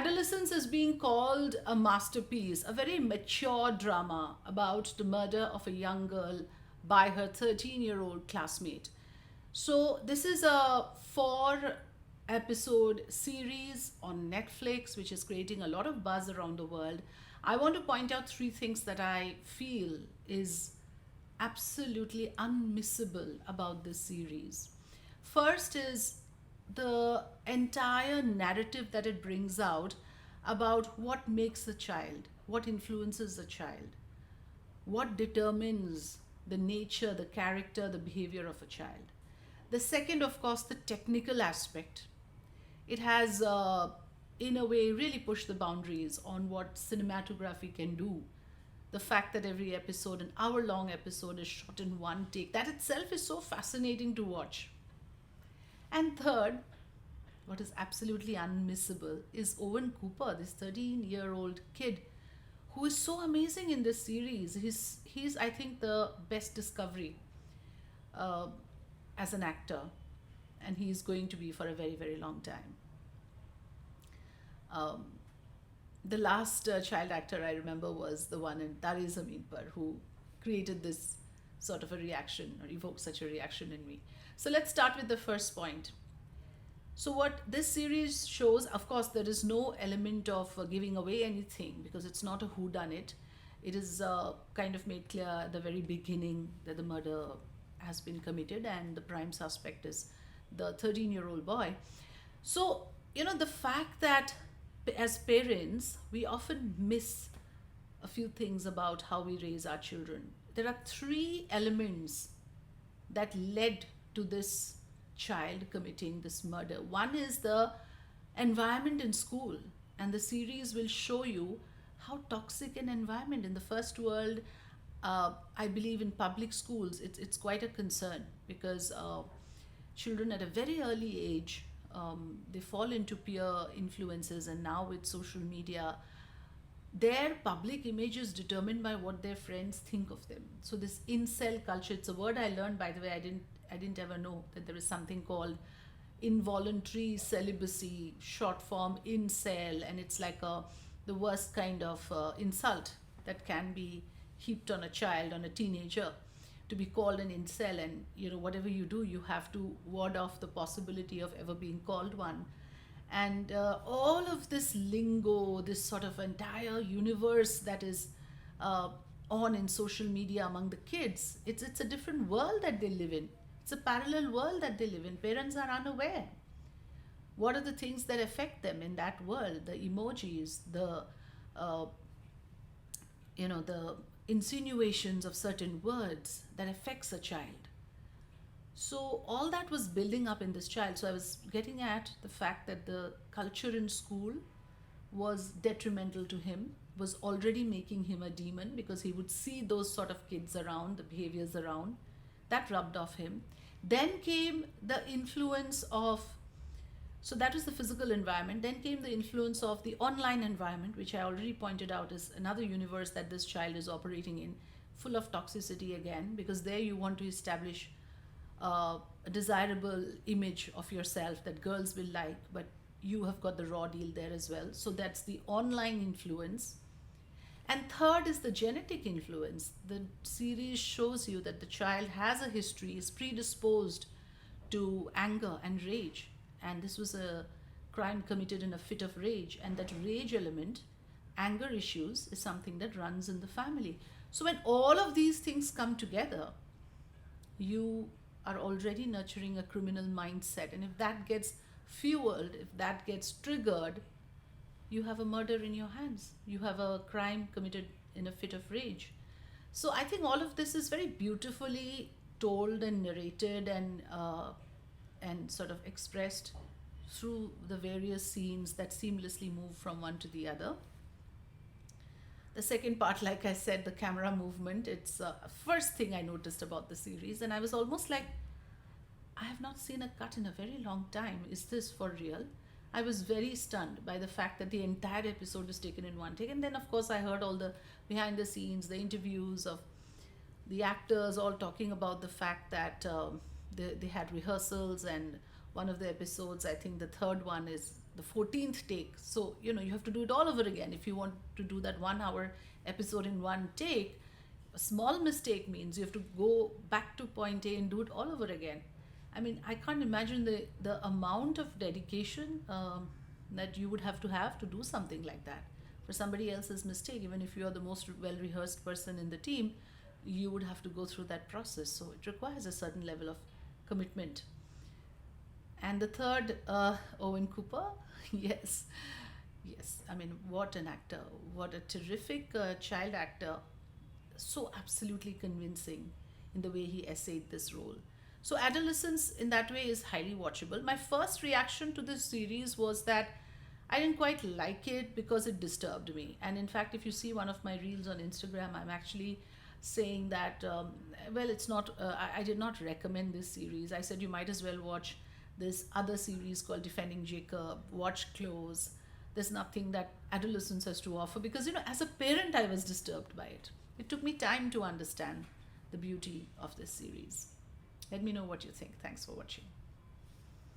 Adolescence is being called a masterpiece, a very mature drama about the murder of a young girl by her 13-year-old classmate. So, this is a four episode series on Netflix, which is creating a lot of buzz around the world. I want to point out three things that I feel is absolutely unmissable about this series. First is the entire narrative that it brings out about what makes a child, what influences a child, what determines the nature, the character, the behavior of a child. The second, of course, the technical aspect. It has, in a way, really pushed the boundaries on what cinematography can do. The fact that every episode, an hour long episode, is shot in one take, that itself is so fascinating to watch. And third, what is absolutely unmissable is Owen Cooper, this 13-year-old kid who is so amazing in this series. He's I think, the best discovery uh, as an actor, and he's going to be for a very, very long time. Um, the last child actor I remember was the one in Tare Zameen Par, who created this sort of a reaction or evoked such a reaction in me. So let's start with the first point. So, what this series shows, of course, there is no element of giving away anything because it's not a whodunit. It is kind of made clear at the very beginning that the murder has been committed and the prime suspect is the 13-year-old boy. So, the fact that as parents, we often miss a few things about how we raise our children. There are three elements that led to this child committing this murder. One is the environment in school, and the series will show you how toxic an environment in the first world. I believe in public schools, it's quite a concern because children at a very early age they fall into peer influences, and now with social media, their public image is determined by what their friends think of them. So this incel culture, it's a word I learned, by the way. I didn't ever know that there is something called involuntary celibacy, short form incel, and it's like the worst kind of insult that can be heaped on a child, on a teenager, to be called an incel. And whatever you do, you have to ward off the possibility of ever being called one. And all of this lingo, this sort of entire universe that is uh, on in social media among the kids, it's a different world that they live in. It's a parallel world that they live in. Parents are unaware. What are the things that affect them in that world? The emojis, uh, the insinuations of certain words that affects a child. So all that was building up in this child. So I was getting at the fact that the culture in school was detrimental to him, was already making him a demon because he would see those sort of kids around, the behaviors around. That rubbed off him. Then came the influence of, so that was the physical environment. Then came the influence of the online environment, which I already pointed out is another universe that this child is operating in, full of toxicity again, because there you want to establish a desirable image of yourself that girls will like, but you have got the raw deal there as well. So that's the online influence. And third is the genetic influence. The series shows you that the child has a history, is predisposed to anger and rage. And this was a crime committed in a fit of rage. And that rage element, anger issues, is something that runs in the family. So when all of these things come together, you are already nurturing a criminal mindset. And if that gets fueled, if that gets triggered, you have a murder in your hands. You have a crime committed in a fit of rage. So I think all of this is very beautifully told and narrated and sort of expressed through the various scenes that seamlessly move from one to the other. The second part, like I said, the camera movement, it's first thing I noticed about the series, and I was almost like, I have not seen a cut in a very long time. Is this for real? I was very stunned by the fact that the entire episode is taken in one take. And then, of course, I heard all the behind the scenes, the interviews of the actors all talking about the fact that they had rehearsals, and one of the episodes, I think the third one, is the 14th take. So, you have to do it all over again. If you want to do that 1 hour episode in one take, a small mistake means you have to go back to point A and do it all over again. I mean, I can't imagine the amount of dedication that you would have to do something like that. For somebody else's mistake, even if you are the most well rehearsed person in the team, you would have to go through that process. So it requires a certain level of commitment. And the third, Owen Cooper, yes, yes. I mean, what an actor! What a terrific child actor! So absolutely convincing in the way he essayed this role. So, Adolescence in that way is highly watchable. My first reaction to this series was that I didn't quite like it because it disturbed me. And in fact, if you see one of my reels on Instagram, I'm actually saying that, well, it's not, I did not recommend this series. I said you might as well watch this other series called Defending Jacob, watch Close. There's nothing that Adolescence has to offer because, as a parent, I was disturbed by it. It took me time to understand the beauty of this series. Let me know what you think. Thanks for watching.